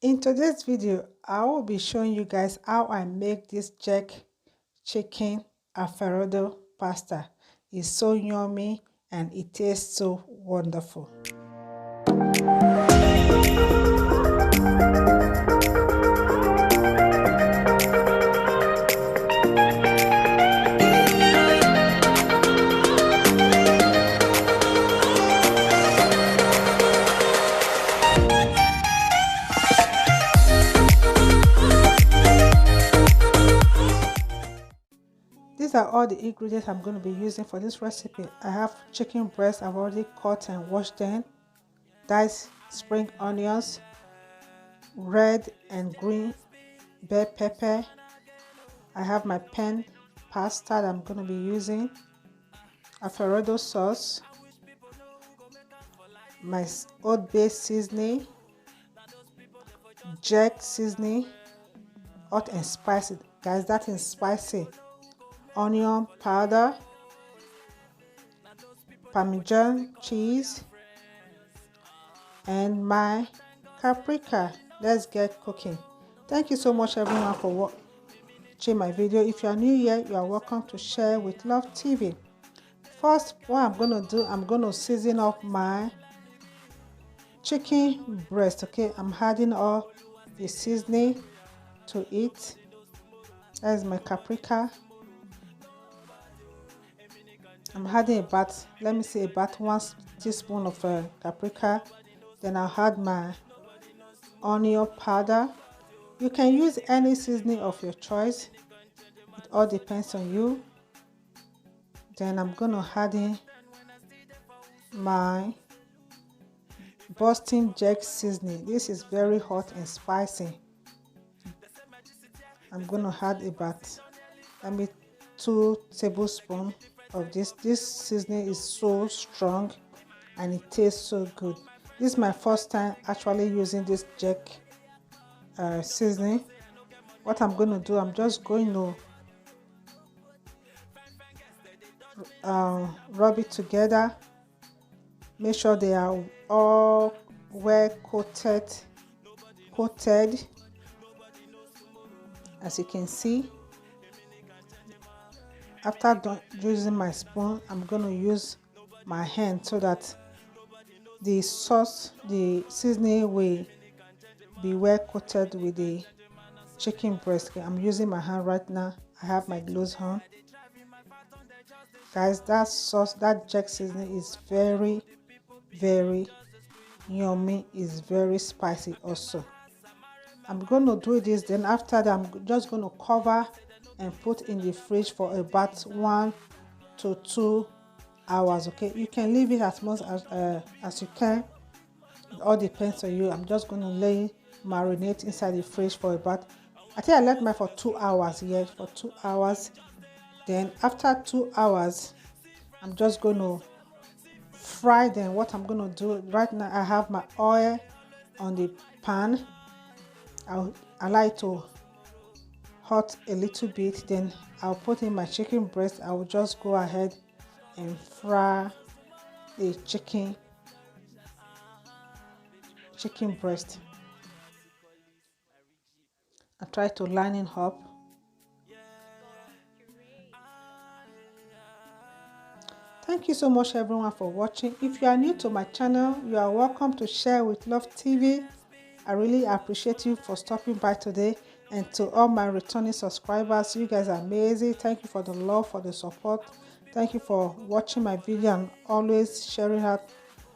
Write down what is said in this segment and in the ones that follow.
In today's video, I will be showing you guys how I make this jerk chicken Alfredo pasta. It's so yummy and it tastes so wonderful. These are all the ingredients I'm going to be using for this recipe. I have chicken breast. I've already cut and washed them. Diced spring onions, red and green bell pepper. I have my pan pasta that I'm going to be using. Alfredo sauce. My oat base seasoning. Jerk seasoning. Hot and spicy. Guys, that is spicy. Onion powder, Parmesan cheese, and my paprika. Let's get cooking. Thank you so much everyone for watching my video. If you are new here, you are welcome to Share with Love TV. First, what I'm going to do, I'm going to season up my chicken breast. Okay, I'm adding all the seasoning to it. That's my paprika. I'm adding about 1 teaspoon of paprika. Then I'll add my onion powder. You can use any seasoning of your choice. It all depends on you. Then I'm going to add in my Boston jerk seasoning. This is very hot and spicy. I'm going to add about 2 tablespoons of this. This seasoning is so strong and it tastes so good. This is my first time actually using this jerk seasoning. What I'm going to do, I'm just going to rub it together. Make sure they are all well coated. As you can see, after using my spoon, I'm going to use my hand so that the sauce, the seasoning will be well coated with the chicken breast. I'm using my hand right now. I have my gloves on. Guys, that sauce, that jerk seasoning is very, very yummy. It's very spicy also. I'm going to do this. Then after that, I'm just going to cover and put in the fridge for about 1 to 2 hours. Okay, you can leave it as much as you can. It all depends on you. I'm just going to marinate inside the fridge for about, I think I let mine for 2 hours. Yes, for 2 hours. Then after 2 hours, I'm just going to fry them. What I'm going to do right now, I have my oil on the pan. I like to hot a little bit. Then I'll put in my chicken breast. I will just go ahead and fry the chicken breast. I try to line it up. Thank you so much everyone for watching. If you are new to my channel, you are welcome to Share with Love TV. I really appreciate you for stopping by today. And to all my returning subscribers, you guys are amazing. Thank you for the love, for the support. Thank you for watching my video and always sharing out.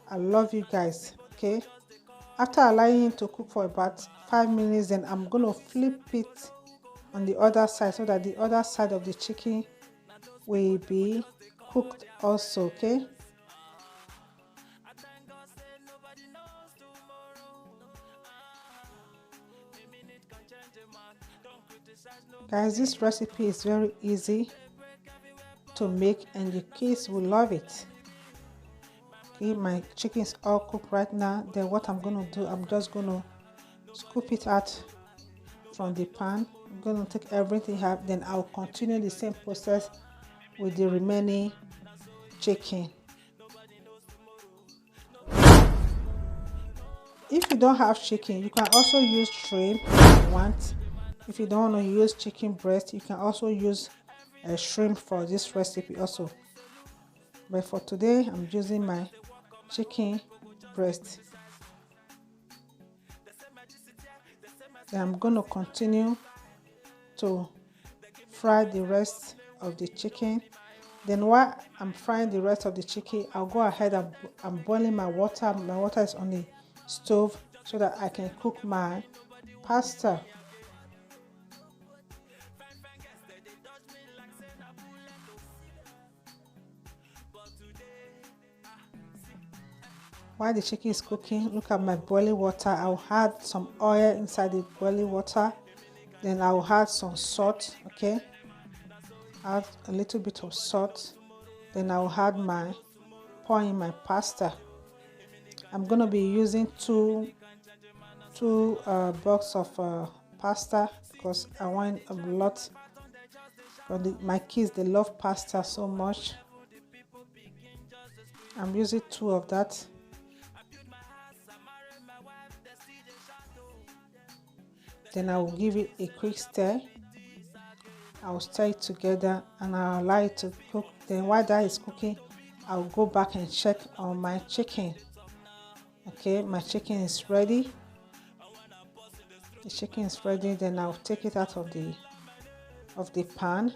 I love you guys. Okay, after allowing it to cook for about 5 minutes, then I'm going to flip it on the other side so that the other side of the chicken will be cooked also. Okay, guys, this recipe is very easy to make and the kids will love it. Okay, my chicken is all cooked right now. Then what I'm going to do, I'm just going to scoop it out from the pan. I'm going to take everything out. Then I'll continue the same process with the remaining chicken. if you don't have chicken, you can also use shrimp if you want. If you don't want to use chicken breast, you can also use shrimp for this recipe also. But for today, I'm using my chicken breast. Then I'm going to continue to fry the rest of the chicken. Then while I'm frying the rest of the chicken, I'll go ahead and I'm boiling my water. My water is on the stove so that I can cook my pasta. While the chicken is cooking, look at my boiling water. I'll add some oil inside the boiling water. Then I'll add some salt, okay? Add a little bit of salt. Then I'll add pour in my pasta. I'm gonna be using two box of pasta because I want a lot. My kids, they love pasta so much. I'm using 2 of that. Then I will give it a quick stir. I will stir it together and I'll allow it to cook. Then while that is cooking, I'll go back and check on my chicken. Okay, my chicken is ready. The chicken is ready. Then I'll take it out of the pan.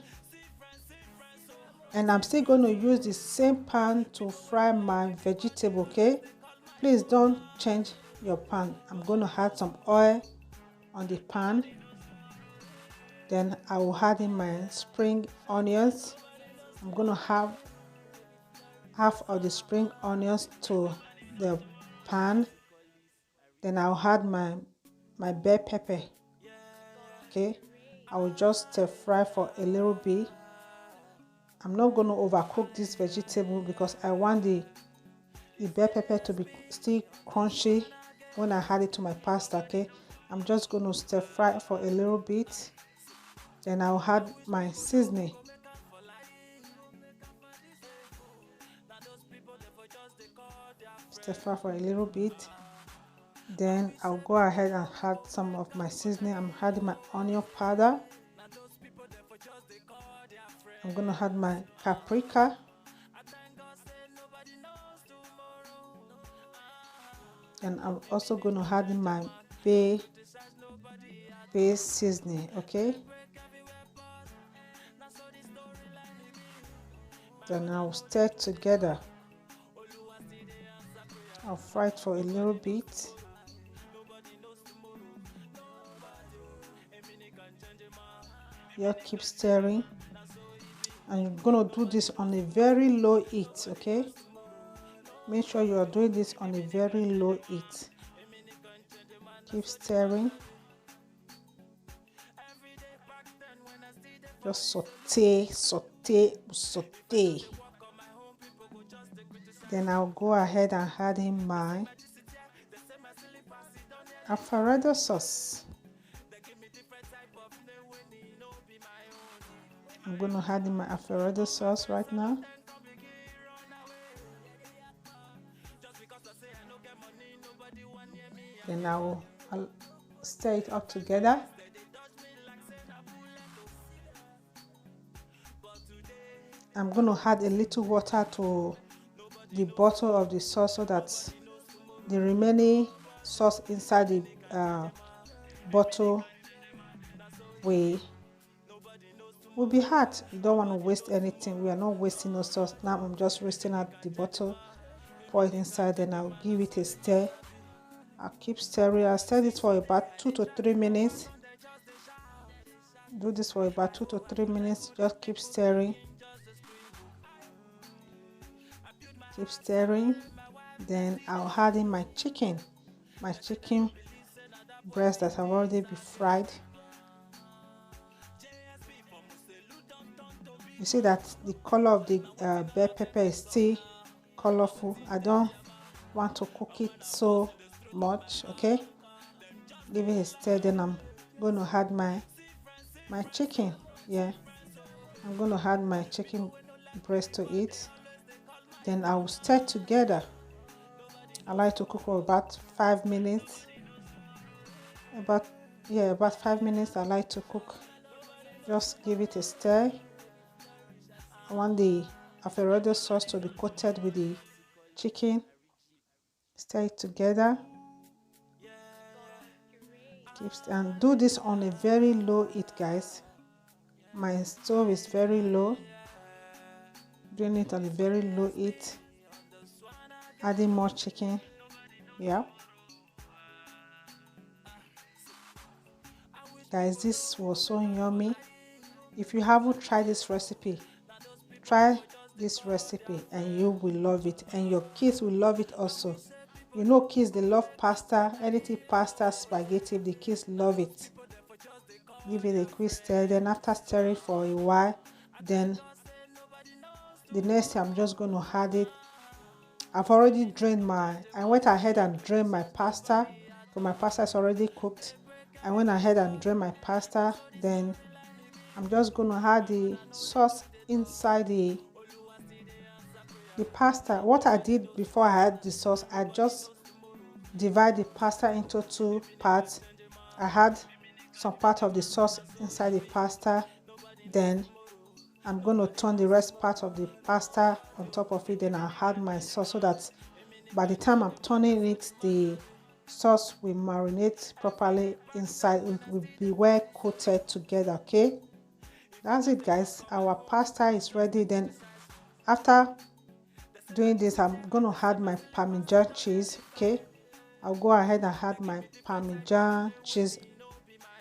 And I'm still going to use the same pan to fry my vegetable, okay? Please don't change your pan. I'm going to add some oil on the pan. Then I will add in my spring onions. I'm going to have half of the spring onions to the pan. Then I'll add my bell pepper. Okay, I will just stir fry for a little bit. I'm not going to overcook this vegetable because I want the bell pepper to be still crunchy when I add it to my pasta. Okay, I'm just going to stir fry for a little bit. Then I'll add my seasoning. Stir fry for a little bit. Then I'll go ahead and add some of my seasoning. I'm adding my onion powder. I'm going to add my paprika. And I'm also going to add my bay seasoning, okay? Then I'll stir together. I'll fry it for a little bit. You keep stirring. And you're going to do this on a very low heat, okay? Make sure you are doing this on a very low heat. Keep stirring. Just saute. Then I'll go ahead and add in my Alfredo sauce. I'm going to add in my Alfredo sauce right now. Then I'll stir it up together. I'm going to add a little water to the bottle of the sauce so that the remaining sauce inside the bottle will be hot. You don't want to waste anything. We are not wasting no sauce. Now I'm just rinsing out the bottle, pour it inside, then I'll give it a stir. I'll keep stirring. I'll stir this for about 2 to 3 minutes. Do this for about 2 to 3 minutes. Just keep stirring. Keep stirring. Then I'll add in my chicken breast that have already been fried. You see that the color of the bell pepper is still colorful. I don't want to cook it so much, okay? Give it a stir. Then I'm going to add my chicken. Yeah, I'm going to add my chicken breast to it. Then I will stir together. I like to cook for about 5 minutes. About 5 minutes I like to cook. Just give it a stir. I want the Alfredo sauce to be coated with the chicken. Stir it together. And do this on a very low heat, guys. My stove is very low. Doing it on a very low heat. Adding more chicken. Yeah. Guys, this was so yummy. If you haven't tried this recipe, try this recipe and you will love it, and your kids will love it also. You know, kids, they love pasta, anything pasta, spaghetti, the kids love it. Give it a quick stir. Then after stirring for a while, then the next thing I'm just going to add it. I've already drained I went ahead and drained my pasta, so my pasta is already cooked. I went ahead and drained my pasta. Then I'm just going to add the sauce inside the pasta. What I did before I add the sauce, I just divide the pasta into 2 parts. I had some part of the sauce inside the pasta. Then I'm going to turn the rest part of the pasta on top of it. Then I'll add my sauce so that by the time I'm turning it, the sauce will marinate properly inside. It will be well coated together. Okay, that's it, guys. Our pasta is ready. Then after doing this, I'm going to add my Parmesan cheese. Okay, I'll go ahead and add my Parmesan cheese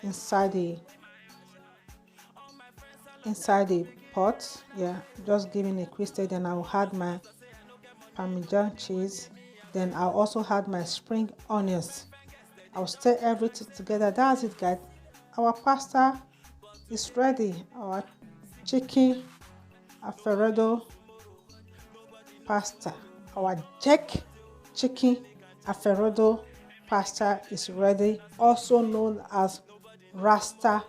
inside the pot. Yeah, just giving a quick stir. Then I'll add my Parmesan cheese. Then I'll also add my spring onions. I'll stir everything together. That's it, guys. Our pasta is ready. Our chicken Alfredo pasta, our jerk chicken Alfredo pasta is ready, also known as Rasta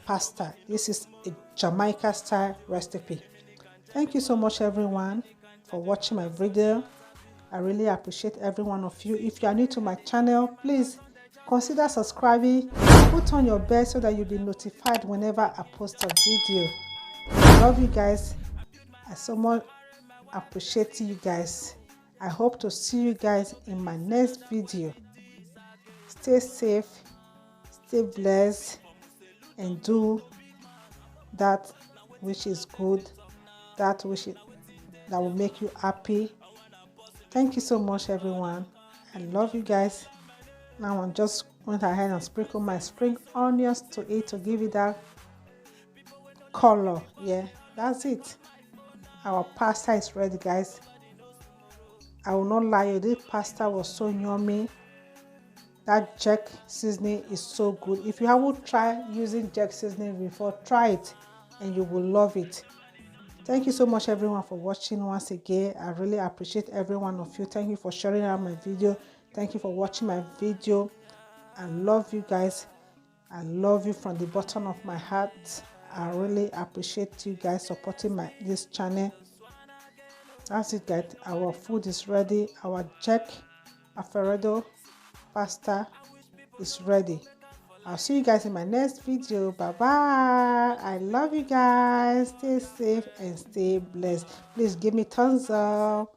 pasta. This is a Jamaica style recipe. Thank you so much, everyone, for watching my video. I really appreciate every one of you. If you are new to my channel, please consider subscribing. Put on your bell so that you'll be notified whenever I post a video. I love you guys. I so much appreciate you guys. I hope to see you guys in my next video. Stay safe, stay blessed, and do that which is good, that will make you happy. Thank you so much, everyone. I love you guys. Now I'm just went ahead and sprinkle my spring onions to it to give it that color. Yeah, that's it. Our pasta is ready, guys. I will not lie, this pasta was so yummy. That jerk seasoning is so good. If you haven't tried using jerk seasoning before, try it and you will love it. Thank you so much, everyone, for watching once again. I really appreciate every one of you. Thank you for sharing out my video. Thank you for watching my video. I love you guys. I love you from the bottom of my heart. I really appreciate you guys supporting this channel. That's it, guys. Our food is ready. Our jerk Alfredo pasta is ready. I'll see you guys in my next video. Bye bye. I love you guys. Stay safe and stay blessed. Please give me thumbs up.